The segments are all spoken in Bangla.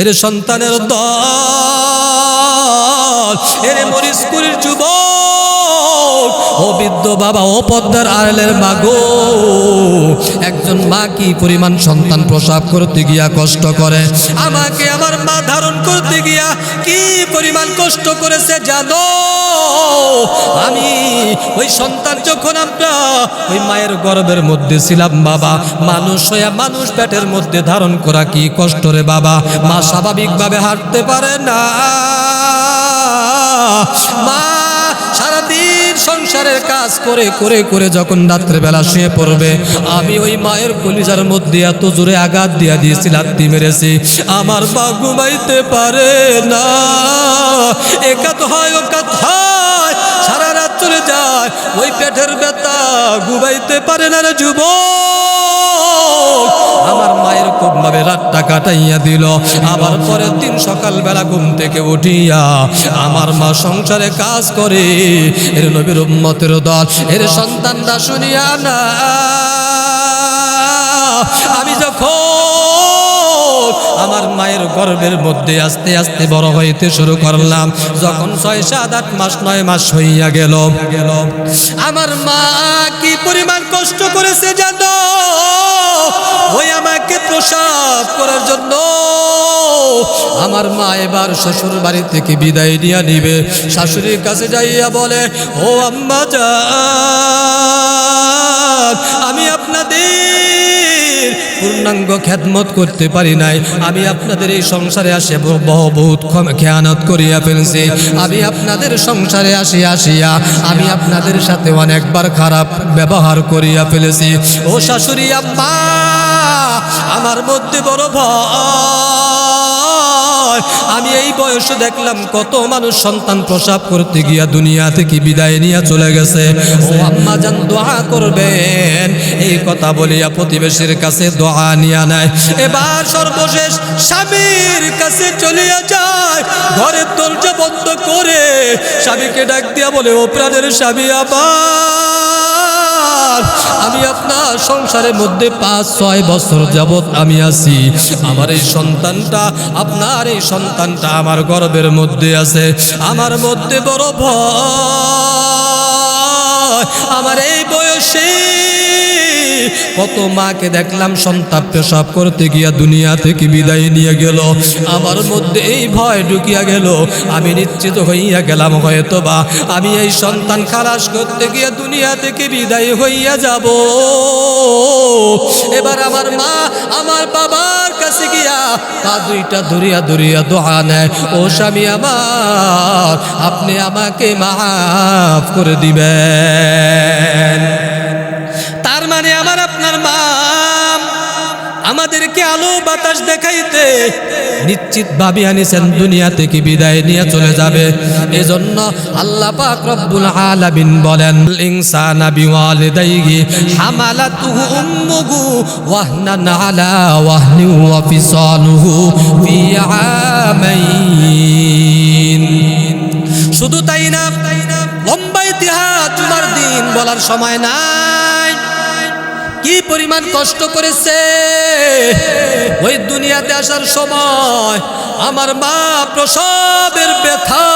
এর সন্তানের দল, এর মরিচকুড়ির যুবক, ও বৃদ্ধ বাবা, ও পদ্মার আড়ালের মা গো, একজন মা কি পরিমাণ সন্তান প্রসব করতে গিয়া কষ্ট করে, আমাকে আমার মা ধারণ করতে গিয়া কি পরিমাণ কষ্ট করেছে জানো? আমি ওই সন্তান যখন আমরা ওই মায়ের গর্ভের মধ্যে ছিলাম বাবা, মানুষ হইয়া মানুষ পেটের মধ্যে ধারণ করা কি কষ্ট রে বাবা। মা স্বাভাবিকভাবে হাঁটতে পারে না, মা সারাদিন সংসারের কাজ করে করে করে যখন রাত্রেবেলা শুয়ে পড়বে, আমি ওই মায়ের কলিজার মধ্যে এত জোরে আঘাত দিয়া দিয়েছি, লাথি মেরেছি, আমার মা ঘুমাইতে পারে না। একাত হয় ওকাত হয়, সারা রাত চলে যায়, ওই পেটের ব্যথা, ঘুমাইতে পারে না রে যুবক। আমার মায়ের খুব ভাবে রাতটা কাটাইয়া দিল। আবার পরের দিন সকালবেলা ঘুম থেকে উঠিয়া আমার মা সংসারে কাজ করে। এর নবীর উম্মতের দল, এর সন্তানরা শুনিয়া না, আমি যখন আমার মায়ের গর্ভের মধ্যে আস্তে আস্তে বড় হইতে শুরু করলাম, যখন 6, 7, 8 মাস 9 মাস হইয়া গেল, আমার মা কি পরিমাণ কষ্ট করেছে জানো? ওই আমাকে প্রসব করার জন্য আমার মা এবার শ্বশুর বাড়ি থেকে বিদায় নিয়ে নিবে। শাশুড়ির কাছে যাইয়া বলে, ও আম্মা জান, আমি আপনাদের পূর্ণাঙ্গ খেদমত করতে পারি নাই, আমি আপনাদের এই সংসারে আসে বহুত খেয়ানত করিয়া ফেলছি, আমি আপনাদের সংসারে আসিয়া আমি আপনাদের সাথে অনেকবার খারাপ ব্যবহার করিয়া ফেলেছি। ও শাশুড়ি আম্মা, আমার মধ্যে বড় ভয়, আমি এই বয়সে দেখলাম কত মানুষ সন্তান প্রসব করতে গিয়া দুনিয়া থেকে বিদায় নিয়ে চলে গেছে। ও আম্মা জান দোয়া করবেন, এই কথা বলিয়া প্রতিবেশীর কাছে দোয়া নিয়া নেয়। এবার সর্বশেষ স্বামীর কাছে চলিয়া যায়, ঘরের দরজা বন্ধ করে স্বামীকে ডাক দিয়া বলে, ও প্রাণের স্বামী আমার, আমি আপনার সংসারের মধ্যে 5-6 বছর যাবৎ আমি আছি, আমার এই সন্তানটা, আপনার এই সন্তানটা আমার গর্ভের মধ্যে আছে, আমার মধ্যে বড় ভয়, আমার এই বয়সে কত মাকে দেখলাম সন্তান প্রসব করতে গিয়া দুনিয়া থেকে বিদায় নিয়ে গেল, আমার মধ্যে এই ভয় ঢুকিয়া গেল, আমি নিশ্চিত হইয়া গেলাম হয়তোবা আমি এই সন্তান খালাস করতে গিয়া দুনিয়া থেকে বিদায় হইয়া যাব। এবার আমার মা আমার বাবার কাছে গিয়া পা দুইটা ধরিয়া ধরিয়া দোয়া নেয়, ও স্বামী আমার, আপনি আমাকে মাফ করে দিবেন। তার মানে আমার আপনার মা আমাদেরকে আলো বাতাস দেখাইতে নিশ্চিত ভাবে আনিছেন, দুনিয়া থেকে বিদায় নিয়ে চলে যাবে। এজন্য আল্লাহ পাক রব্বুল আলামিন বলেন, ইনসানা বিওয়ালিদাইহি হামালাতুহু উম্মুহু ওয়াহনান আলা ওয়াহনি ওয়া ফিসালুহু ফি আমাইন। শুধু তাই না, লম্বা ইতিহাস জুমার দিন বলার সময় নাই, কি পরিমাণ কষ্ট করেছে ওই দুনিয়াতে আসার সময়। আমার মা প্রসবের ব্যথা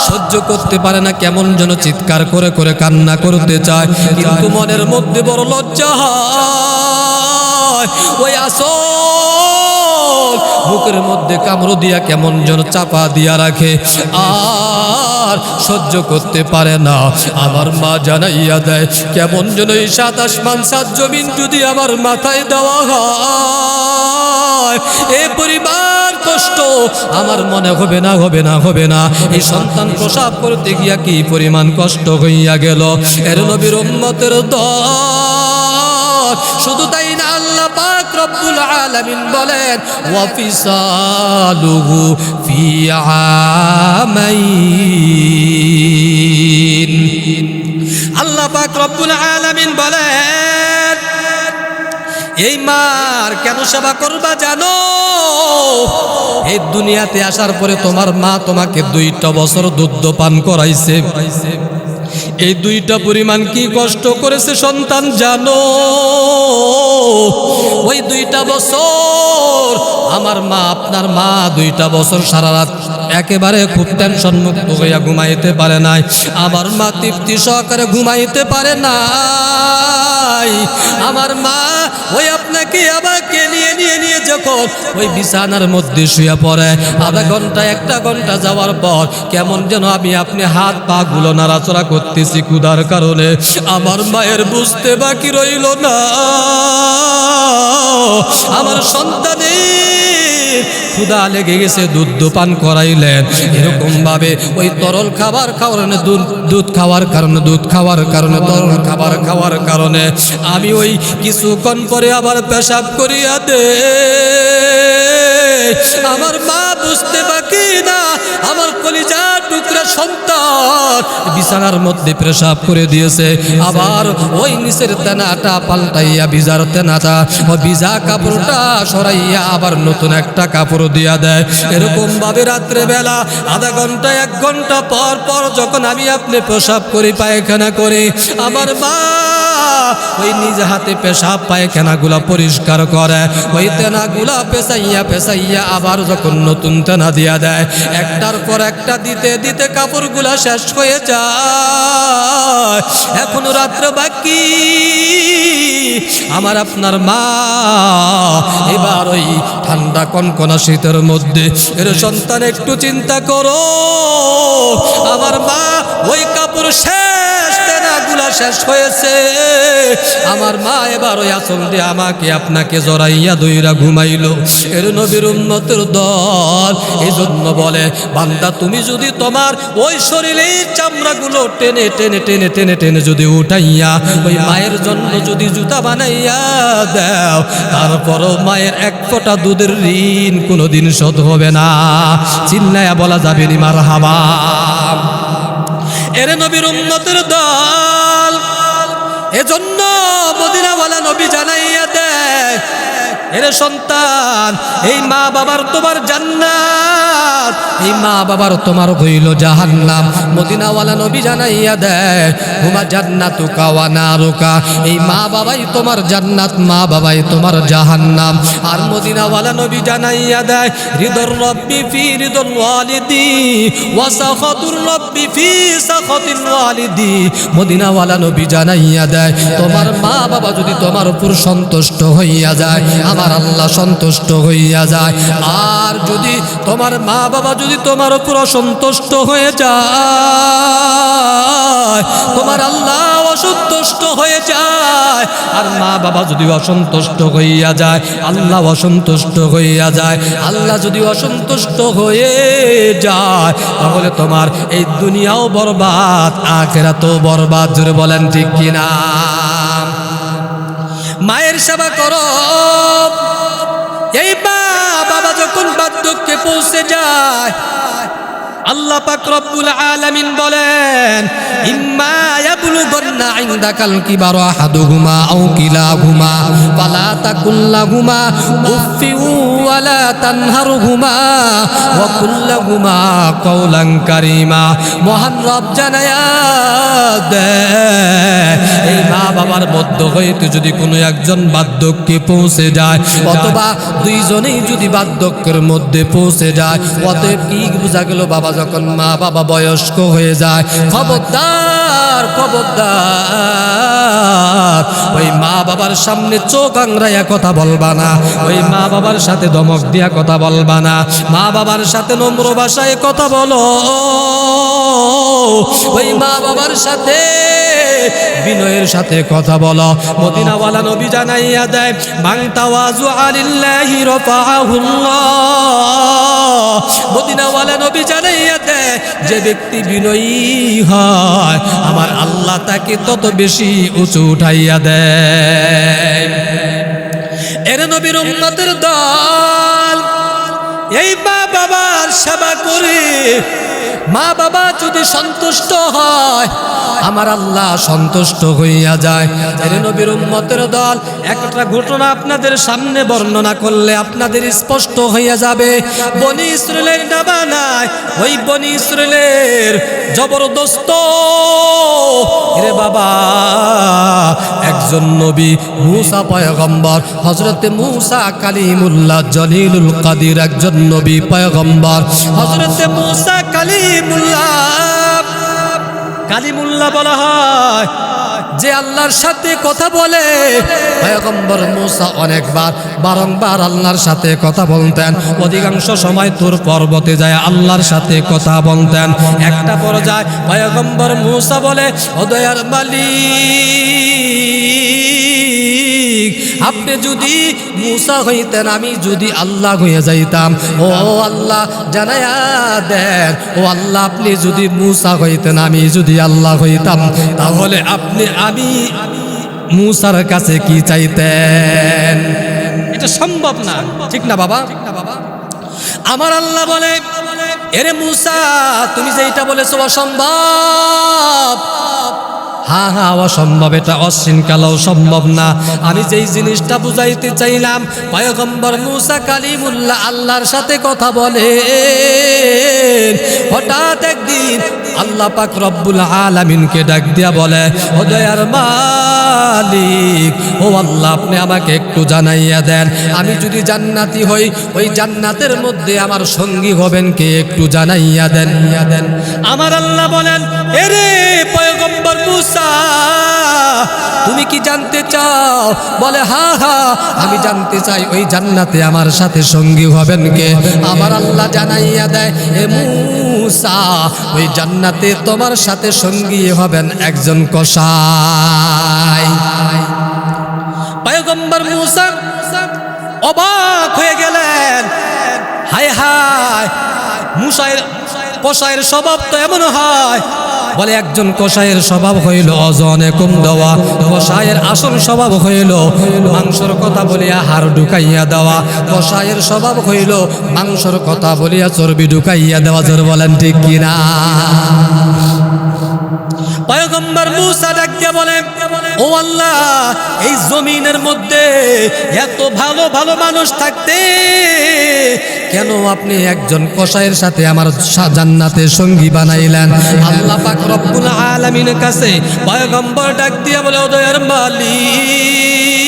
সহ্য করতে পারে না, কেমন যেন চিৎকার করে করে কান্না করতে চায়, কিন্তু মনের মধ্যে বড় লজ্জা হয়। ওই আসল বুকের মধ্যে কামড় দিয়া কেমন যেন চাপা দিয়া রাখে, আর সহ্য করতে পারে না। আমার মা জানাইয়া দেয়, কেমন যেন এই 7 আসমান 7 জমিন যদি আমার মাথায় দেওয়া হয়, এ পরিবার কষ্ট আমার মনে হবে না, হবে না, হবে না। এই সন্তান প্রসব করতে গিয়া কি পরিমাণ কষ্ট হইয়া গেল। এর নবীর উম্মতের দল, শুধু তাই না, আল্লাহ পাক রব্বুল আলামিন বলেন, ওয়া ফিসালুহু ফি আমাইন। আল্লাহ পাক রব্বুল আলামিন বলেন, এই মার কেন সেবা করবা জানো? এই দুনিয়াতে আসার পরে তোমার মা তোমাকে 2টা বছর দুধ পান করাইছে, এই দুইটা পরিমাণ কি কষ্ট করেছে সন্তান জানো? ওই 2টা বছর আমার মা, আপনার মা 2টা বছর সারা রাত একেবারে খুব টেনশন মুক্ত হইয়া ঘুমাইতে পারে নাই। আমার মা তৃপ্তি সহকারে ঘুমাইতে পারে নাই। আমার মা ওই আপনাকে আমাকে নিয়ে যখন ওই বিছানার মধ্যে শুয়ে পড়ে, আধা ঘন্টা 1টা ঘন্টা যাওয়ার পর কেমন যেন আপনি হাত পা গুলো নাড়াচড়া করতেছি ক্ষুধার কারণে। আমার মায়ের বুঝতে বাকি রইল না আমার সন্তানের ক্ষুধা লেগে গেছে, দুধ পান করাইলেন। এরকম ভাবে ওই তরল খাবার খাওয়ার দুধ খাওয়ার কারণে তরল খাবার খাওয়ার কারণে আমি ওই কিছুক্ষণ পরে আবার পেশাব করিয়া দে। আমার মা বুঝতে বাকি না আমার কলিজার টুকরা সন্তান বিছানার মধ্যে পেশাব করে দিয়েছে। আবার ওই নিচের তেনাটা পাল্টাইয়া ভিজার তেনাটা ও ভিজা কাপড়টা সরাইয়া আবার নতুন একটা কাপড় দিয়া দেয়। এরকম ভাবে রাত্রে বেলা আধা ঘন্টা 1 ঘন্টা পর পর যখন আমি পেশাব করি পায়খানা করি, আমার মা ওই নিজ হাতে পেশাব পায়খানাগুলা পরিষ্কার করে। ওই তেনাগুলা পেঁচাইয়া আবার যখন নতুন তেনা দিয়া দেয়, একটার পর একটা দিতে দিতে কাপড়গুলা শেষ হয়ে যায়। এখনো রাত্র বাকি। আমার আপনার মা এবার ওই ঠান্ডা কনকনা শীতের মধ্যে এর সন্তান একটু চিন্তা করো, আমার মা ওই কাপড় শেষ তেনাগুলা শেষ হয়েছে। আমার মা এবার ওই আঁচল দিয়ে আমাকে আপনাকে জড়াইয়া দইরা ঘুমাইলো। এর নবীর উম্মতের দল এই জন্য বলে, বান্দা তুমি যদি তোমার ওই শরীরের চামড়াগুলো টেনে টেনে টেনে টেনে টেনে যদি উঠাইয়া ওই মায়ের জন্য যদি জুতা বানাইয়া দাও, তারপরও মায়ের 1 ফোঁটা দুধের ঋণ কোনোদিন শোধ হবে না। চিল্লায়া বলা যাবে নি মারহাবা। এর নবীর উম্মতের দল এজন্য মদিনাওয়ালা নবী জানাইয়া দেয়, এরে সন্তান এই মা বাবার তোমার জান্নাত, এই মা বাবার তোমার হইল জাহান্নাম। মদিনাওয়ালা নবী জানাইয়া দেয়, হুমা জান্নাতুকা ওয়া নারুকা, এই মা বাবাই তোমার জান্নাত, মা বাবাই তোমার জাহান্নাম। আর মদিনাওয়ালা নবী জানাইয়া দেয়, রিদর রব্বি ফি রিদল ওয়ালিদি ওয়া সাখাতুর রব্বি ফি সাখাতিল ওয়ালিদি। মদিনাওয়ালা নবী জানাইয়া দেয়, তোমার মা বাবা যদি তোমার উপর সন্তুষ্ট হইয়া যায়, আমার আল্লাহ সন্তুষ্ট হইয়া যায়। আর যদি তোমার মা বাবা যদি তোমার উপর অসন্তুষ্ট হয়ে যায়, তোমার আল্লাহ অসন্তুষ্ট হয়ে যায়। আর মা বাবা যদি অসন্তুষ্ট হইয়া যায়, আল্লাহ অসন্তুষ্ট হইয়া যায়। আল্লাহ যদি অসন্তুষ্ট হয়ে যায়, তাহলে তোমার এই দুনিয়াও বরবাদ, আখিরাতও বরবাদ। জোরে বলেন ঠিক কিনা? মায়ের সেবা করো। এই মা বাবা যখন বার্ধক্যে পৌঁছে যায়, আল্লাহ পাক রব্বুল আলামিন বলেন, ইম্মা ইয়াবলুগান্না ইনদাকাল কিবারা আহাদুহুমা আও কিলাহুমা ফালা তাকুল লাহুমা উফফি ওয়ালা তানহারহুমা ওয়া কুল লাহুমা কাওলান কারীমা। মহান রব জানায়া দেয়, এই মা বাবার মধ্য হইতে যদি কোনো একজন বার্ধক্যে পৌঁছে যায়, অথবা দুইজনেই যদি বার্ধক্যের মধ্যে পৌঁছে যায়, অতএব কি বোঝা গেল? বাবা যখন মা বাবা বয়স্ক হয়ে যায়, খবরদার খবরদার ওই মা বাবার সামনে চোখ আংড়াইয়া কথা বলবা না, ওই মা বাবার সাথে ধমক দিয়া কথা বলবা না, মা বাবার সাথে নম্র ভাষায় কথা বলো, ওই মা বাবার সাথে বিনয়ের সাথে কথা বলো। মদিনাওয়ালা নবী জানাইয়া দেয়, মান তাওয়াজু আলিল্লাহি রাফাআহুল্লাহ। মদিনাওয়ালা নবী জানাইয়া দেয়, যে ব্যক্তি বিনয়ী হয়, আমার আল্লাহ তাকে তত বেশি উঁচু উঠাইয়া দেয়। এর নবীর উম্মতের দল এই মা বাবার সেবা করে, মা বাবা যদি সন্তুষ্ট হয়, আমার আল্লাহ সন্তুষ্ট হইয়া যায়। এর নবীর উম্মতের দল একটা ঘটনা আপনাদের সামনে বর্ণনা করলে আপনাদের স্পষ্ট হইয়া যাবে। বনি ইসরাইলের না বানায়, ওই বনি ইসরাইলের জবরদস্ত রে বাবা একজন নবী মূসা পয়গম্বর, হযরতে মূসা কালিমুল্লাহ জলিলুল কাদির একজন নবী পয়গম্বর। হযরতে মূসা কালিমুল্লাহ বলা হয় যে আল্লাহর সাথে কথা বলে। পয়গম্বর মূসা অনেকবার বারংবার আল্লাহর সাথে কথা বলতেন, অধিকাংশ সময় তুর পর্বতে যায় আল্লাহর সাথে কথা বলতেন। একটা পর্যায়ে পয়গম্বর মূসা বলে, ও দয়ার মালিক, আপনি যদি মূসা হইতেন, আমি যদি আল্লাহ হয়ে যাইতাম। ও আল্লাহ জানায়া দেন, ও আল্লাহ আপনি যদি মূসা হইতেন, আমি যদি আল্লাহ হইতাম, তাহলে আমি মূসার কাছে কি চাইতেন? এটা সম্ভব না, ঠিক না বাবা? আমার আল্লাহ বলে, এরে মূসা তুমি যেটা বলেছো অসম্ভব। হ্যাঁ হ্যাঁ অসম্ভব, এটা অশ্বিনকালেও সম্ভব না। আমি যেই জিনিসটা বুঝাইতে চাইলাম, পয়গম্বর মূসা কালিমুল্লাহ আল্লাহর সাথে কথা বলে। হঠাৎ একদিন আল্লাহ পাক রব্বুল আলামিনকে ডাক দিয়া বলে, ও দয়ার মালিক, ও আল্লাহ আপনি আমাকে একটু জানাইয়া দেন, আমি যদি জান্নাতি হই, ওই জান্নাতের মধ্যে আমার সঙ্গী হবেন কে? একটু জানাইয়া দেন। আমার আল্লাহ বলেন, এরে পয়গম্বর মূসা তুমি কি জানতে চাও? বলে হ্যাঁ হ্যাঁ আমি জানতে চাই, ওই জান্নাতে আমার সাথে সঙ্গী হবেন কে? আমার আল্লাহ জানাইয়া দেয়, এ মূসা ওই জান্নাতে তোমার সাথে সঙ্গী হবেন একজন কসাই। পয়গম্বর মূসা অবাক হয়ে গেলেন, হায় হায় মূসার কসাইয়ের স্বভাব তো এমন হয়। বলে একজন কসাইয়ের স্বভাব হইল অজনে কম দেওয়া, কসাইয়ের আসল স্বভাব হইল মাংসর কথা বলিয়া হাড় ঢুকাইয়া দেওয়া, কসাইয়ের স্বভাব হইল মাংসর কথা বলিয়া চর্বি ঢুকাইয়া দেওয়া। জোর বলেন ঠিক কিনা? পয়গম্বর মূসা ডাক দিয়া বলে, ও আল্লাহ এই জমিনের মধ্যে এত ভালো ভালো মানুষ থাকতে কেন আপনি একজন কসাইয়ের সাথে আমার জান্নাতে সঙ্গী বানাইলেন? আল্লাহ পাক রব্বুল আলামিনের কাছে পয়গম্বর ডাক দিয়া বলে, ও দয়ার মালিক,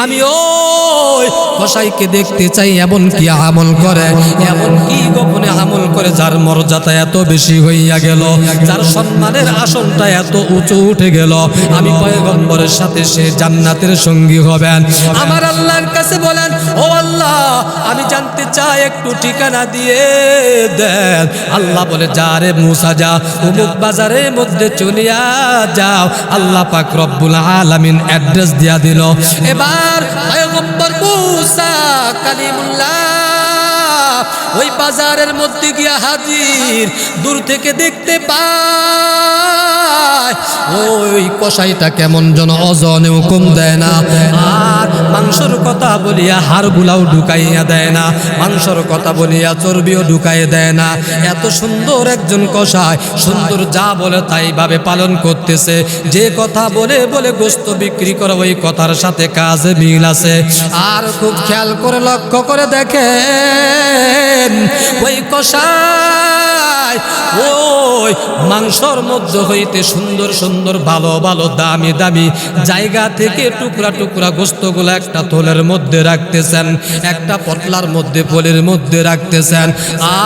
আমি ওই কসাইকে দেখতে চাই এমন কি আমল করে, এমন কি গোপনে আমল করে যার মর্যাদা এত বেশি হইয়া গেল, যার সম্মানের আসনটা এত উঁচু উঠে গেল, আমি পয়গম্বরের সাথে সে জান্নাতের সঙ্গী হবেন। আমার আল্লাহর কাছে বলেন, ও আল্লাহ আমি জানতে চাই, একটু ঠিকানা দিয়ে দেন। আল্লাহ বলে, যা রে মূসা যা, অমুক বাজারের মধ্যে চলিয়া যাও। আল্লাহ পাক রব্বুল আলামিন অ্যাড্রেস দিয়া দিল। এবার পয়গম্বর মূসা কালিমুল্লাহ ওই বাজারের মধ্যে গিয়া হাজির। দূর থেকে দেখতে পায় ওই কসাইটা কেমন যেন ওজনেও কম দেয় না, আর মাংসর কথা বলিয়া হাড়গুলাও ঢুকাইয়া দেয় না, মাংসর কথা বলিয়া চর্বিও ঢুকাই দেয় না। এত সুন্দর একজন কসাই, সুন্দর যা বলে তাই ভাবে পালন করতেছে। যে কথা বলে বলে গোস্ত বিক্রি করে, ওই কথার সাথে কাজে মিল আছে। আর খুব খেয়াল করে লক্ষ্য করে দেখেন, ওই কসাই ওই মাংসর মধ্যে হইতে সুন্দর সুন্দর ভালো ভালো দামি দামি জায়গা থেকে টুকরা টুকরা গোস্তগুলো একটা থলের মধ্যে রাখতেছেন, একটা পটলার মধ্যে পলের মধ্যে রাখতেছেন।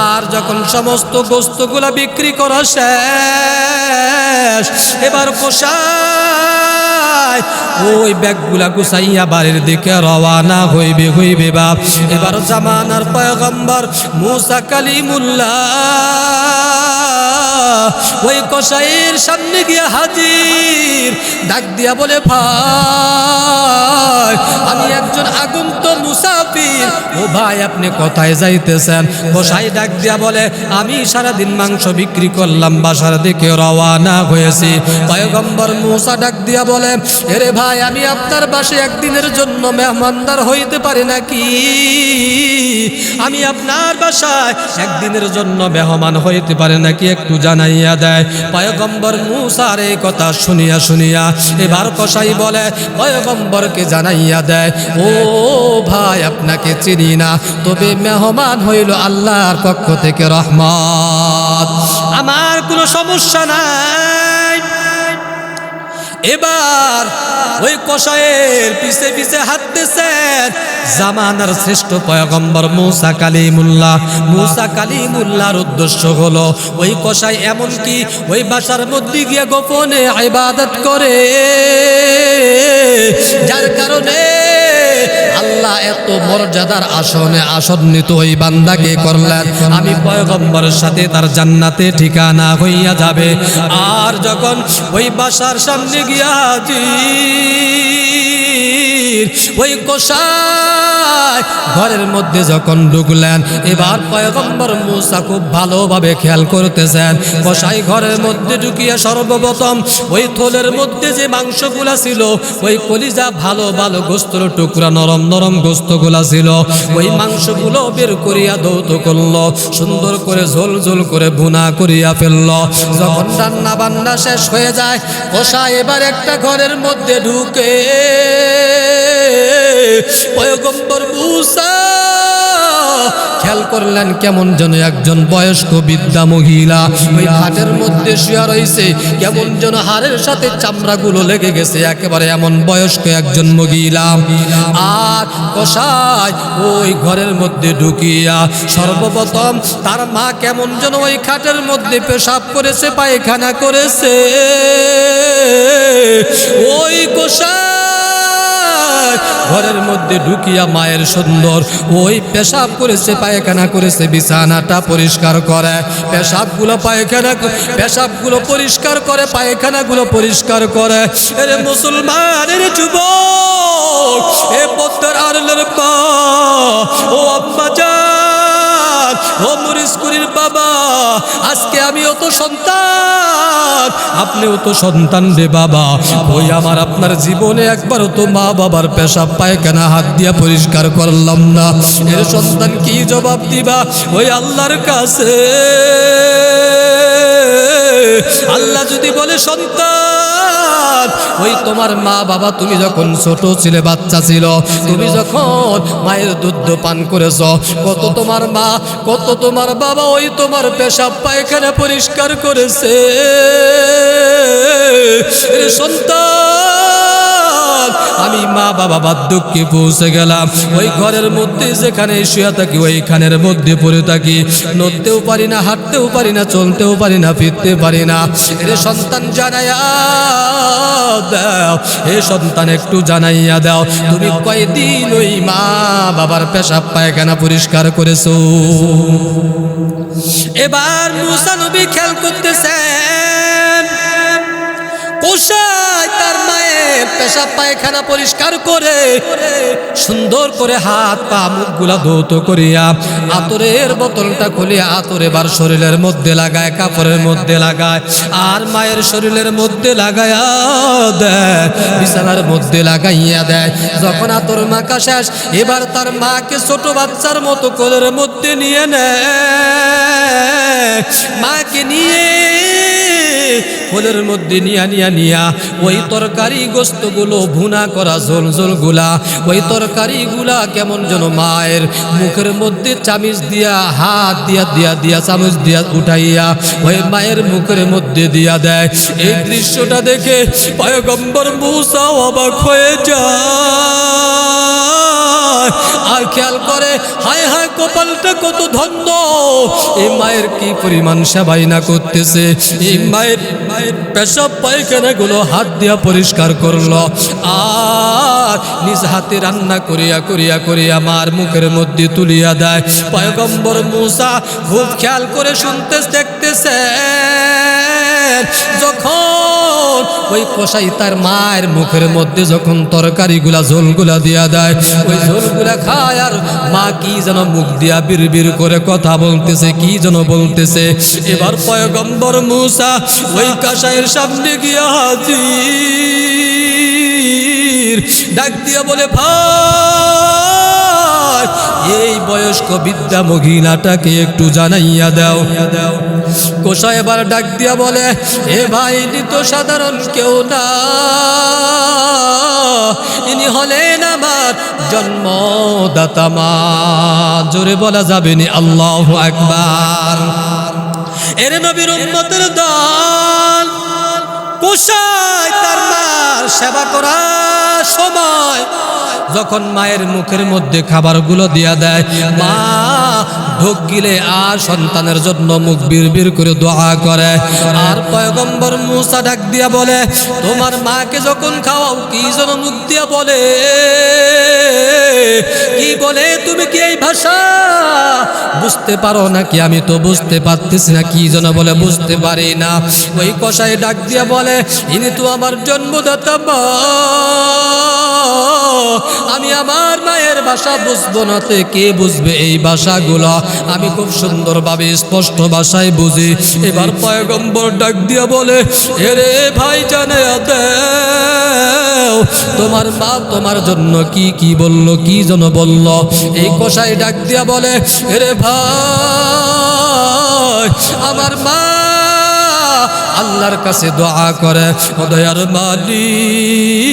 আর যখন সমস্ত গোস্তগুলা বিক্রি করা শেষ, এবার কসাই ওই ব্যাগগুলা গুছাইয়া বাড়ির দিকে রওয়ানা হইবে বাপ। এবার জামানার পয়গম্বর মূসা কালিমুল্লাহ ওই কসাইয়ের সামনে গিয়া হাজির। ডাক দিয়া বলে, ভাই আমি একজন আগন্তুক মুসাফির। ও ভাই আপনি কোথায় যাইতেছেন? কসাই ডাক দিয়া বলে, আমি সারাদিন মাংস বিক্রি করলাম, বাসার দিকে রওয়ানা হয়েছি। পয়গম্বর মূসা ডাক দিয়া বলে, এরে ভাই আমি আপনার বাসায় একদিনের জন্য মেহমানদার হইতে পারি নাকি? আমি আপনার বাসায় একদিনের জন্য মেহমান হইতে পারে নাকি? একটু জানাই জানাইয়া দেয়। পয়গম্বর মূসার এই কথা শুনিয়া শুনিয়া এবার কসাই বলে পয়গম্বরকে জানাইয়া দেয়, ও ভাই আপনাকে চিনি না, তবে মেহমান হইল আল্লাহর পক্ষ থেকে রহমত, আমার কোনো সমস্যা নাই। এবার ওই কসাইয়ের পিছে পিছে হাঁটতেছেন জামানার শ্রেষ্ঠ পয়গম্বর মুসা কালিমুল্লাহ। মুসা কালিমুল্লাহর উদ্দেশ্য হলো ওই কসাই এমনকি ওই বাসার মধ্যে গিয়ে গোপনে ইবাদত করে, যার কারণে আল্লাহ এত মর্যাদার আসনে আসন্নিত ওই বান্দাকে করলেন আমি পয়গম্বরের সাথে তার জান্নাতে ঠিকানা হইয়া যাবে। আর যখন ওই বাসার সামনে গিয়া হাজির ওই কসাই ঘরের মধ্যে যখন ঢুকলেন, এবার পয়গম্বর মুসা খুব ভালোভাবে খেয়াল করতেছেন। কসাই ঘরের মধ্যে ঢুকিয়া সর্বপ্রথম ওই থলের মধ্যে যে মাংসগুলা ছিল, ওই কলিজা ভালো ভালো গোস্তের টুকরা নরম নরম গোস্তগুলা ছিল, ওই মাংসগুলো বের করিয়া ধৌত করলো, সুন্দর করে ঝোল ঝোল করে ভুনা করিয়া ফেললো। যখন রান্না বান্না শেষ হয়ে যায়, কসাই এবার একটা ঘরের মধ্যে ঢুকে পয়গম্বর মুসা খেয়াল করলেন কেমন যেন একজন বয়স্ক বৃদ্ধা মহিলা ওই খাটের মধ্যে শুয়ে রয়েছে, কেমন যেন হাড়ের সাথে চামড়াগুলো লেগে গেছে, একেবারে এমন বয়স্ক একজন মহিলা। আর কসাই ওই ঘরের মধ্যে ঢুকিয়া সর্বপ্রথম তার মা কেমন যেন ওই খাটের মধ্যে পেশাব করেছে, পায়খানা করেছে। ওই কসাই ঘরের মধ্যে ঢুকিয়া মায়ের সুন্দর ওই পেশাব করেছে, পায়খানা করেছে, বিছানাটা পরিষ্কার করে, পেশাবগুলো পরিষ্কার করে, পায়খানাগুলো পরিষ্কার করে। এরে মুসলমানের যুবক, এ পদ্মার আড়লের পা, ও আম্মা জান, ও মরিসকুরির বাবা, আজকে আমিও তো সন্তান, আপনিও তো সন্তান রে বাবা। ওই আমার আপনার জীবনে একবারও তো মা বাবার পেশাব পায়খানা হাত দিয়া পরিষ্কার করলাম না, এর সন্তান কি জবাব দিবা ওই আল্লাহর কাছে? আল্লাহ যদি বলে সন্তান, ওই তোমার মা বাবা তুমি যখন ছোট ছিলে, বাচ্চা ছিল, তুমি যখন মায়ের দুধ পান করেছ, কত তোমার মা কত তোমার বাবা ওই তোমার পেশাব পায়খানা পরিষ্কার করেছে। সন্তান, আমি মা বাবা বার্ধক্যে পৌঁছে গেলাম, ওই ঘরের মধ্যে যেখানে শুয়ে থাকি ওইখানের মধ্যে পড়ে থাকি, নড়তেও পারি না, হাঁটতেও পারি না, চলতেও পারি না, ফিরতে পারি না। এরে সন্তান জানাইয়া দাও, এ সন্তান একটু জানাইয়া দাও, তুমি কয়দিন ওই মা বাবার পেশাব পায়খানা পরিষ্কার করেছো? এবার মুসা নবী খেয়াল করতেছেন কসাই তার মায়ের পেশাব পায়খানা পরিষ্কার করে সুন্দর করে হাত পা মুখগুলা ধৌত করিয়া আতরের বোতলটা খুলিয়া আতর এবার শরীরের মধ্যে লাগায়, কাপড়ের মধ্যে লাগায়, আর মায়ের শরীরের মধ্যে লাগাইয়া দেয়, বিছানার মধ্যে লাগাইয়া দেয়। যখন আতর মাখা শেষ, এবার তার মাকে ছোট বাচ্চার মতো কোলের মধ্যে নিয়ে নেয়। মাকে নিয়ে কোলের মধ্যে নিয়া ওই তরকারি গোস্তগুলো ভুনা করা ঝোল ঝোল গুলা, ওই তরকারি গুলা কেমন যেন মায়ের মুখের মধ্যে চামিচ দিয়া হাত দিয়া চামচ দিয়া উঠাইয়া ওই মায়ের মুখের মধ্যে দিয়া দেয়। এই দৃশ্যটা দেখে পয়গম্বর মুসা অবাক হয়ে যায়, আর খেয়াল করে হায় হায় কপালটা কত ধন্য, এই মায়ের কি পরিমাণ সেবাই না করতেছে। এই মায়ের পেশাব পায়খানা গুলো হাত দিয়া পরিষ্কার করলো, আর নিজ হাতে রান্না করিয়া করিয়া করিয়া মার মুখের মধ্যে তুলিয়া দেয়। পয়গম্বর মুসা খুব খেয়াল করে শুনতে দেখতেছে, যখন ওই কসাই তার মায়ের মুখের মধ্যে যখন তরকারিগুলা ঝোলগুলা দিয়া দেয়, ওই ঝোলগুলা খায়, আর মা কি যেন মুখ দিয়া বিড় করে কথা বলতেছে, কি যেন বলতেছে। এবার পয়গম্বর মুসা ওই কসাইয়ের সামনে গিয়া হাজির, ডাক দিয়া বলে ভাই এই বয়স্ক বৃদ্ধা মহিলাটাকে একটু জানাইয়া দাও। কোষা এবার ডাক দিয়া বলে, এ ভাই ইনি তো সাধারণ কেউ না, ইনি হলেন আমার জন্মদাতা মা। জোরে বলা যাবে নি আল্লাহু আকবার। এর নবীর উম্মতের দল কোষায় তার মার সেবা করার সময় যখন মায়ের মুখের মধ্যে খাবারগুলো দিয়া দেয়, মা ঢোক গিলে আর সন্তানের জন্য মুখ বিড়বিড় করে দোয়া করে। আর পয়গম্বর মুসা ডাক দিয়া বলে, তোমার মাকে যখন খাওয়াও কি যেন মুখ দিয়া বলে, কি বলে? তুমি কি এই ভাষা বুঝতে পারো নাকি? আমি তো বুঝতে পারতেছি না, কি যেন বলে বুঝতে পারি না। ওই কসাই ডাক দিয়া বলে, ইনি তো আমার জন্মদাতা মা, আমি আমার মায়ের ভাষা বুঝবো না তে কে বুঝবে এই ভাষাগুলো? আমি খুব সুন্দরভাবে স্পষ্ট ভাষায় বুঝি। এবার পয়গম্বর ডাক দিয়া বলে, এরে ভাই জানায়া দাও তোমার মা তোমার জন্য কি কি বলল, কি যেন বলল? এই কসাই ডাক দিয়া বলে, এরে ভাই আমার মা আল্লাহর কাছে দোয়া করে, ও দয়ার মালিক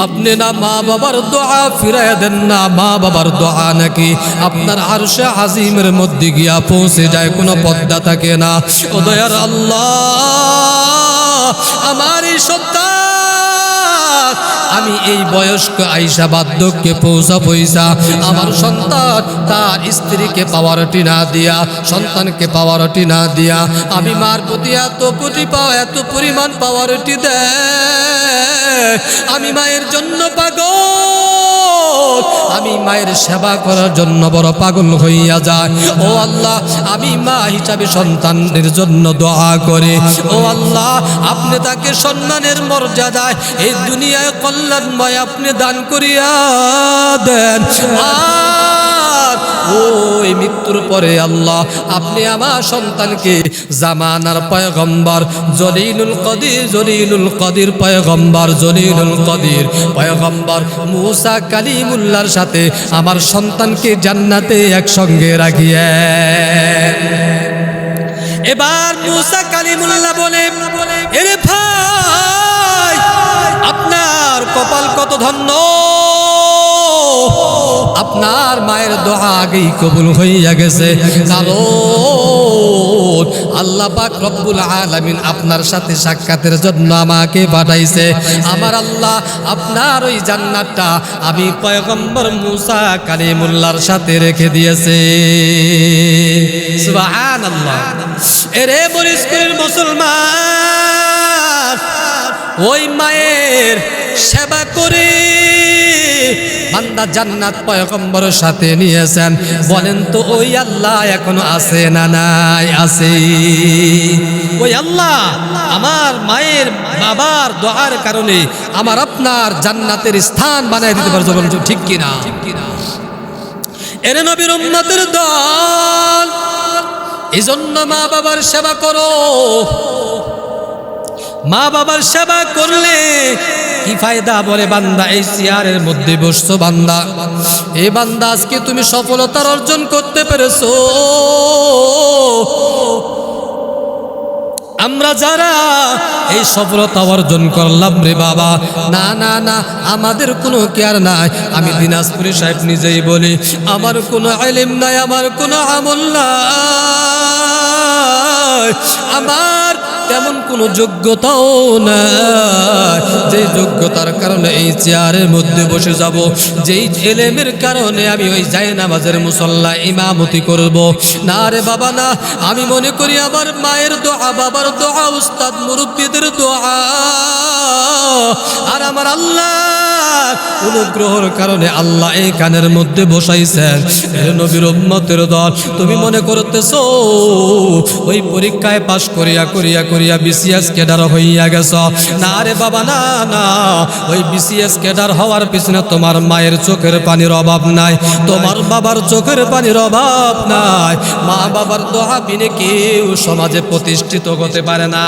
আপনি না মা বাবার দোয়া ফিরাইয়া দেন না? মা বাবার দোয়া নাকি আপনার আরশে আজিমের মধ্যে গিয়া পৌঁছে যায়, কোনো পদ্মা থাকে না। ও দয়ার আল্লাহ আমার এই সন্তান, আমি এই বয়স্ক আইসা বার্ধক্যে পৌঁছা আমার সন্তান তার স্ত্রীকে পাওয়ারটি না দিয়া, সন্তানকে পাওয়ারটি না দিয়া, আমি মার প্রতি এত কোটি পাওয়া, এত পরিমাণ পাওয়ারটি দেয়, আমি মায়ের জন্য পাগল, আমি মায়ের সেবা করার জন্য বড় পাগল হইয়া যায়। ও আল্লাহ আমি মা হিসাবে সন্তানের জন্য দোয়া করে, ও আল্লাহ আপনি তাকে সম্মানের মর্যাদায় এই দুনিয়ায় কল্যাণময় আপনি দান করিয়া দেন। আর ওই মৃত্যুর পরে আল্লাহ আপনি আমার সন্তানকে জামানার পয়গম্বর জলিলুল কদির পয়গম্বর জলিলুল কদির পয়গম্বর মুসা কালিমুল্লাহর সাথে আমার সন্তানকে জান্নাতে একসঙ্গে রাখিয়ে। এবার মুসা কালিমুল্লাহ বলে, এরে ভাই আপনার কপাল কত ধন্য, আপনার মায়ের দোয়া আগেই কবুল হইয়া গেছে, কারণ আল্লাহ পাক রব্বুল আলামিন আপনার সাথে সাক্ষাতের জন্য আমাকে পাঠাইছে। আমার আল্লাহ আপনার ওই জান্নাতটা আমি পয়গম্বর মুসা কালিমুল্লাহর সাথে রেখে দিয়েছে। সুবহানাল্লাহ। এরে বরিশপুরের মুসলমান, ওই মায়ের সেবা করে বান্দা জান্নাত পয়গম্বরের সাথে নিয়েছেন। বলেন তো ওই আল্লাহ এখনো আছে না নাই? আছে। ওই আল্লাহ আমার মায়ের বাবার দোয়ার কারণে আমার আপনার জান্নাতের স্থান বানায় দিতে পারছে, বলুন ঠিক কিনা? এর নবীর উম্মতের দল, এজন্য মা বাবার সেবা করো। মা বাবার সেবা করলে কি ফায়দা? বলে বান্দা এই চেয়ারের মধ্যে বসছো বান্দা, এই বান্দা আজকে তুমি সফলতার অর্জন করতে পেরেছো। আমরা যারা এই সফলতা অর্জন করলাম রে বাবা, না না না আমাদের কোনো কেয়ার নাই। আমি দিনাজপুরি সাহেব নিজেই বলি, আমার কোনো ইলম নাই, আমার কোনো আমল নাই, আমার তেমন কোনো যোগ্যতাও নাই যে যোগ্যতার কারণে এই চেয়ারের মধ্যে বসে যাব, যেই ইলমের কারণে আমি ওই জায়নামাজের মুসল্লা ইমামতি করব। না রে বাবা না, আমি মনে করি আমার মায়ের দোয়া, বাবার দোয়া, উস্তাদ মুরব্বীদের দোয়া আর আমার আল্লাহ অনুগ্রহের কারণে আল্লাহ এই কানের মধ্যে বসাইছেন। নবীর উম্মতের দল, তুমি মনে করতেছো ওই পরীক্ষায় পাশ করিয়া করিয়া করিয়া বিসিএস ক্যাডার হইয়া গেছ? না রে বাবা না না, ওই বিসিএস ক্যাডার হওয়ার পিছনে তোমার মায়ের চোখের পানির অভাব নাই, তোমার বাবার চোখের পানির অভাব নাই। মা বাবার দোয়া বিনে কেউ সমাজে প্রতিষ্ঠিত হতে পারে না।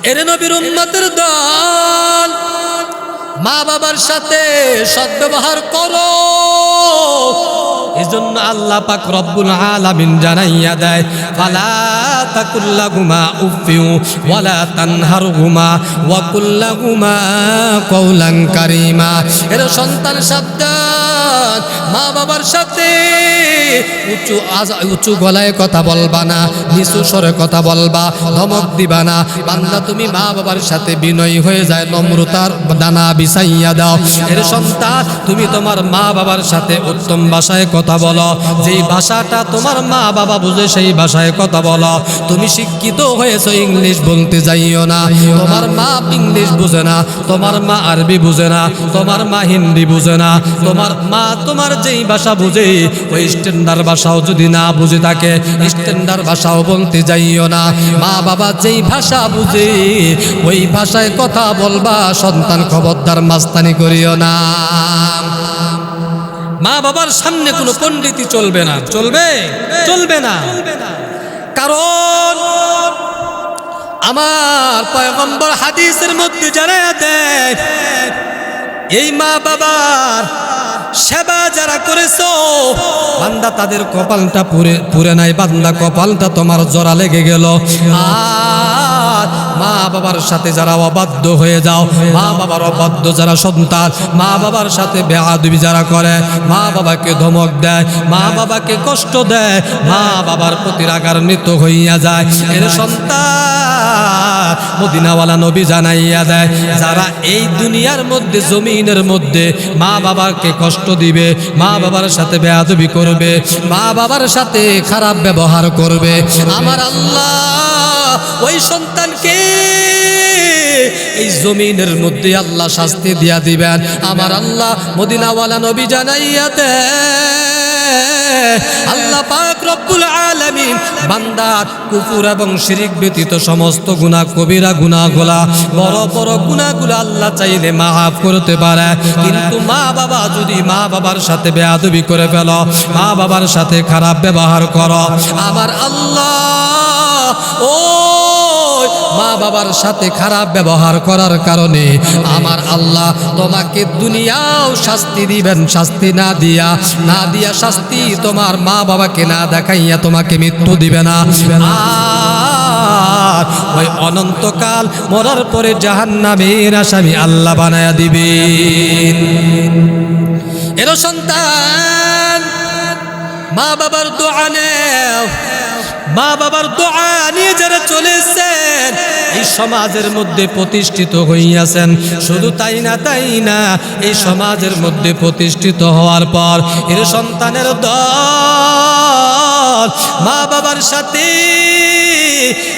এর নবীর উম্মতের দল, মা বাবার সাথে সদ্ব্যবহার করো। এজন্য আল্লাহ পাক রব্বুল আলামিন জানাইয়া দেয়, ফালা তাকুল্লাহুমা উফিউ ওয়ালা তানহারহুমা ওয়া কুল্লাহুমা কওলান কারীমা। এর সন্তান সাবধান, মা বাবার সাথে উঁচু গলায় কথা বলবা না, নিচু স্বরে কথা বলবা, ধমক দিবা না। বান্দা তুমি মা বাবার সাথে বিনয়ী হয়ে যায়, নম্রতার দানা বিছাইয়া দাও। এর সন্তান তুমি তোমার মা বাবার সাথে উত্তম ভাষায় কথা বলো, যেই ভাষাটা তোমার মা বাবা বুঝে সেই ভাষায় কথা বলো। তুমি শিক্ষিত হয়েছো, ইংলিশ বলতে যাইও না। তোমার মা ইংলিশ বুঝে না, তোমার মা আরবি বুঝে না, তোমার মা হিন্দি বুঝে না। তোমার মা তোমার যেই ভাষা বুঝে ওই স্ট্যান্ডার্ড ভাষাও যদি না বুঝে থাকে, স্ট্যান্ডার্ড ভাষাও বলতে যাইও না। মা বাবা যেই ভাষা বুঝে ওই ভাষায় কথা বলবা। সন্তান খবরদার মাস্তানি করিও না। মা বাবার সামনে কোনো পণ্ডিতি চলবে না, চলবে না। কারণ আমার পয়গম্বর হাদিসের মধ্যে জানায়া দেয়, এই মা বাবার সেবা যারা করেছো বান্দা তাদের কপালটা পুরে নাই, বান্দা কপালটা তোমার জোড়া লেগে গেল। আর মা বাবার সাথে যারা অবাধ্য হয়ে যাও, মা বাবার অবাধ্য যারা সন্তান, মা বাবার সাথে বেয়াদবি যারা করে, মা বাবাকে ধমক দেয়, মা বাবাকে কষ্ট দেয়, মা বাবার প্রতি রাগান্বিত হইয়া যায়, এর সন্তান মদিনাওয়ালা নবী জানাইয়া দেয়, যারা এই দুনিয়ার মধ্যে জমিনের মধ্যে মা বাবাকে কষ্ট দিবে, মা বাবার সাথে বেয়াদবি করবে, মা বাবার সাথে খারাপ ব্যবহার করবে, আমার আল্লাহ ওই সন্তানকে এই জমিনের মধ্যে আল্লাহ শাস্তি দিয়া দিবেন। আমার আল্লাহ মদিনাওয়ালা নবী জানাইয়া দেয়, আল্লাহ পাক রব্বুল আলামিন বান্দার কুফর এবং শিরক ব্যতীত সমস্ত গুনাহ, কবিরা গুনাহগুলা, বড় বড় গুনাহগুলা আল্লাহ চাইলে মাফ করতে পারে। কিন্তু মা বাবা যদি মা বাবার সাথে বেয়াদবি করে ফেলো, মা বাবার সাথে খারাপ ব্যবহার করো, আমার আল্লাহ ও মা বাবার সাথে খারাপ ব্যবহার করার কারণে আমার আল্লাহ তোমাকে দুনিয়াও শাস্তি দিবেন। শাস্তি না দিয়া শাস্তি তোমার মা বাবাকে না দেখাইয়া তোমাকে মৃত্যু দিবে না। আর ওই অনন্তকাল মরার পরে জাহান্নামের আসামি আল্লাহ বানায়া দিবেন। এর সন্তান মা বাবার দোয়া নেও, মা বাবার দোয়া নিয়ে যারা চলেছেন এই সমাজের মধ্যে প্রতিষ্ঠিত হইয়াছেন। শুধু তাই না এই সমাজের মধ্যে প্রতিষ্ঠিত হওয়ার পর এর সন্তানের দল মা বাবার সাথে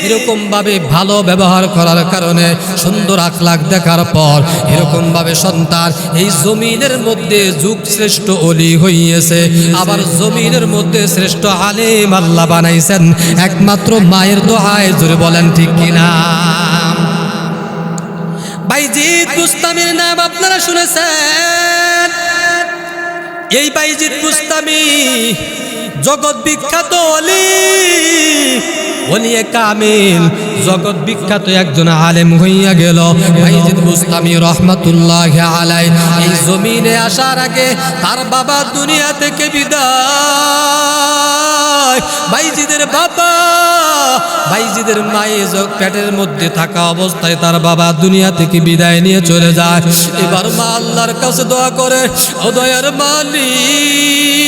এরকম ভাবে ভালো ব্যবহার করার কারণে, সুন্দর আখলাক দেখার পর এরকম ভাবে সন্তান এই জমিনের মধ্যে যুগ শ্রেষ্ঠ ওলি হইয়েছে। আবার জমিনের মধ্যে শ্রেষ্ঠ আলেম আল্লাহ বানাইছেন একমাত্র মায়ের দোহায়। জোরে বলেন ঠিক কিনা? বাইজিদ বুস্তামির নাম আপনারা শুনেছেন। এই বাইজিদ বুস্তামি জগৎ বিখ্যাত ওলি, ওলিয়ে কামিল, জগৎ বিখ্যাত একজন আলেম হইয়া গেল বাইজিদ বুস্তামি রহমাতুল্লাহি আলাইহি। এই জমিনে আসার আগে তার বাবা দুনিয়া থেকে বিদায়। বাইজিদের বাবা, বাইজিদের মায়ের পেটের মধ্যে থাকা অবস্থায় তার বাবা দুনিয়া থেকে বিদায় নিয়ে চলে যায়। এবার মা আল্লাহর কাছে দোয়া করে, ও দয়ার মালিক,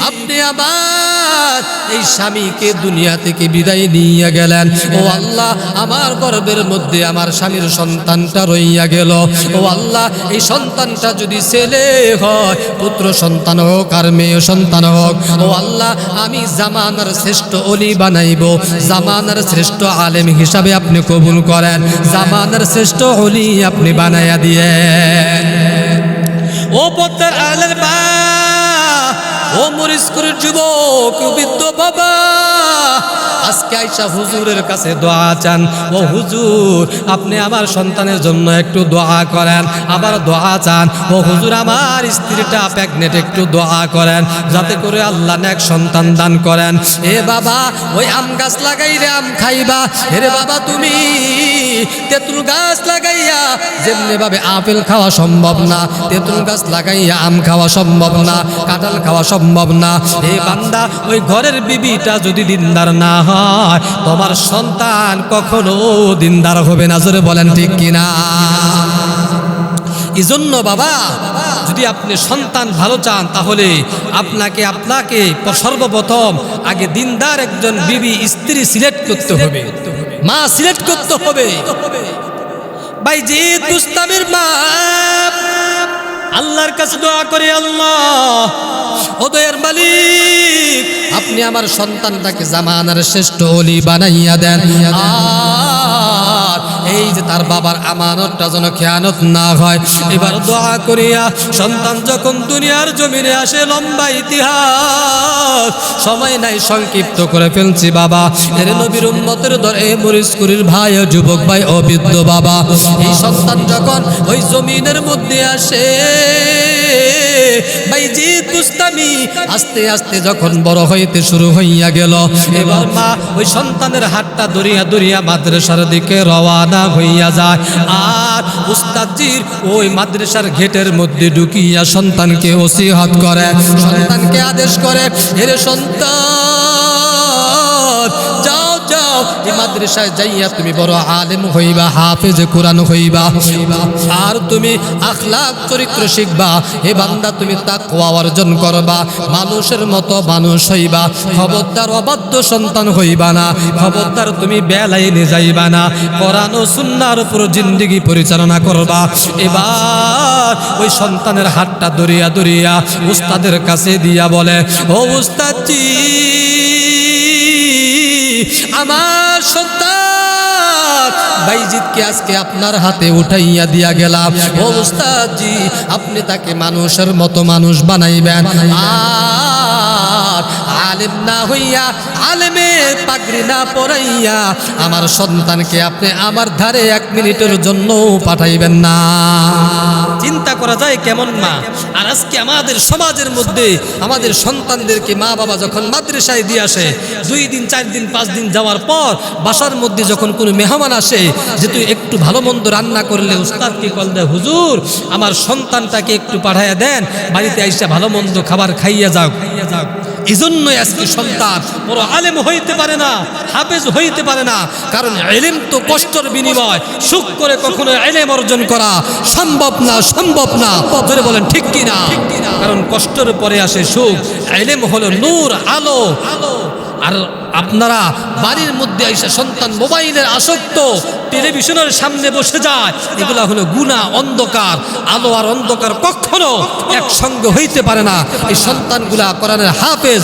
আপনি আমার এই স্বামীকে দুনিয়া থেকে বিদায় নিয়ে গেলেন। ও আল্লাহ, আমার গর্ভের মধ্যে আমার স্বামীর সন্তানটা রইয়া গেল। ও আল্লাহ, এই সন্তানটা যদি ছেলে হয়, পুত্র সন্তান হোক আর মেয়ে সন্তান হোক, ও আল্লাহ আমি জামানার শ্রেষ্ঠ ওলি বানাইব, জামানার শ্রেষ্ঠ আলেম হিসাবে আপনি কবুল করেন, জামানার শ্রেষ্ঠ ওলি আপনি বানাইয়া দিয়ে। ও পুত্র আলের মা, ও মরিচকুরির যুবক বৃদ্ধ বাবা, আজকে আইসা হুজুরের কাছে দোয়া চান। ও হুজুর, আপনি আমার সন্তানের জন্য একটু দোয়া করেন। আবার দোয়া চান, ও হুজুর আমার স্ত্রীটা প্রেগনেন্ট, একটু দোয়া করেন যাতে করে আল্লাহ নেক সন্তান দান করেন। এ বাবা, ওই আম গাছ লাগাইলে আম খাইবা। রে বাবা, তুমি তেঁতুল গাছ লাগাইয়া যেমনি ভাবে আপেল খাওয়া সম্ভব না, তেঁতুল গাছ লাগাইয়া আম খাওয়া সম্ভব না, কাঁঠাল খাওয়া সম্ভব না। এ বান্দা, ওই ঘরের বিবিটা যদি দিনদার না হয়, তোমার সন্তান কখনো দিনদার হবে না। জোরে বলেন ঠিক কিনা? এজন্য বাবা, যদি আপনি সন্তান ভালো চান, তাহলে আপনাকে সর্বপ্রথম আগে দিনদার একজন বিবি স্ত্রী সিলেক্ট করতে হবে, মা সিলেক্ট করতে হবে। বাইজিদ বুস্তামির মা আল্লাহর কাছে দোয়া করে, আল্লাহ ও দয়ার মালিক, আপনি আমার সন্তানটাকে জামানার শ্রেষ্ঠ ওলি বানাইয়া দেন। আর এই যে তার বাবার আমানতটা যেন খেয়ানত না হয়। এবার দোয়া করিয়া সন্তান যখন দুনিয়ার জমিনে আসে, লম্বা ইতিহাস, সময় নাই, সংক্ষিপ্ত করে ফেলছি বাবা। এর নবীর উম্মতের ধরে মরিচকুরির ভাই ও যুবক ভাই ও বৃদ্ধ বাবা, এই সন্তান যখন ওই জমিনের মধ্যে আসে, বাইজিদ বুস্তামি আস্তে আস্তে যখন বড় হইতে শুরু হইয়া গেল, এবার মা ওই সন্তানের হাতটা ধরিয়া ধরিয়া মাদ্রাসার দিকে রওয়ানা হইয়া যায়। আর উস্তাদজির ওই মাদ্রাসার গেটের মধ্যে ঢুকিয়া সন্তানকে ওসিহত করে, সন্তানকে আদেশ করে, এর সন্তান যাও যাও, এই মাদ্রাসায় যাইয়া তুমি বড় আলেম হইবা, হাফেজ কোরআন হইবা, আর তুমি আখলাক চরিত্র শিখবা। হে বান্দা, তুমি তাকওয়া অর্জন করবা, মানুষের মতো মানুষ হইবা। খবরদার অবাধ্য সন্তান হইবা না, খবরদার তুমি বেলাইনে যাইবা না, কোরআন ও সুন্নাহর উপর জিন্দেগি পরিচালনা করবা। এবার ওই সন্তানের হাতটা ধরিয়া ধরিয়া উস্তাদের কাছে দিয়া বলে, ও উস্তাদজি, আমার সন্তান বাইজিদকে আজকে আপনার হাতে উঠাইয়া দিয়া গেলাম। ও উস্তাদজি, আপনি তাকে মানুষের মতো মানুষ বানাইবেন। আর আলেম না হইয়া, আলেমের পাগড়ি না পরাইয়া আমার সন্তানকে আপনি আমার ধারে 1 মিনিটের জন্য পাঠাইবেন না। চিন্তা করা যায় কেমন মা। আর আজকে আমাদের সমাজের মধ্যে আমাদের সন্তানদেরকে মা বাবা যখন মাদ্রাসায় দিয়ে আসে, 2 দিন 4 দিন 5 দিন যাওয়ার পর বাসার মধ্যে যখন কোনো মেহমান আসে, যে তুই একটু ভালো মন্দ রান্না করলে উস্তাদকে কল দেয়, হুজুর আমার সন্তানটাকে একটু পাঠাইয়া দেন, বাড়িতে আইসা ভালো মন্দ খাবার খাইয়া যাও। এজন্যই আজকে সন্তান বড় আলেম হইতে পারে না, হাফেজ হইতে পারে না, কারণ ইলম তো কষ্টের বিনিময়। সুখ করে কখনো ইলম অর্জন করা সম্ভব না, সম্ভব না। ধরে বলেন ঠিক কিনা? কারণ কষ্টের পরে আসে সুখ। ইলম হলো নূর, আলো। আর আপনারা বাড়ির মধ্যে আইসা সন্তান মোবাইলের আসক্ত, টেলিভিশনের সামনে বসে যায়, এগুলা হলো গুনাহ, অন্ধকার। আলো আর অন্ধকার কখনো একসঙ্গে হইতে পারে না। এই সন্তানগুলা কোরআনের হাফেজ,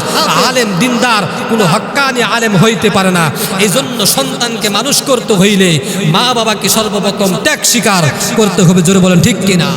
আলেম, দিনদার, কোনো হক্কানি আলেম হইতে পারে না। এই জন্য সন্তানকে মানুষ করতে হইলে মা বাবাকে সর্বপ্রথম ত্যাগ স্বীকার করতে হবে। জোরে বলেন ঠিক কিনা?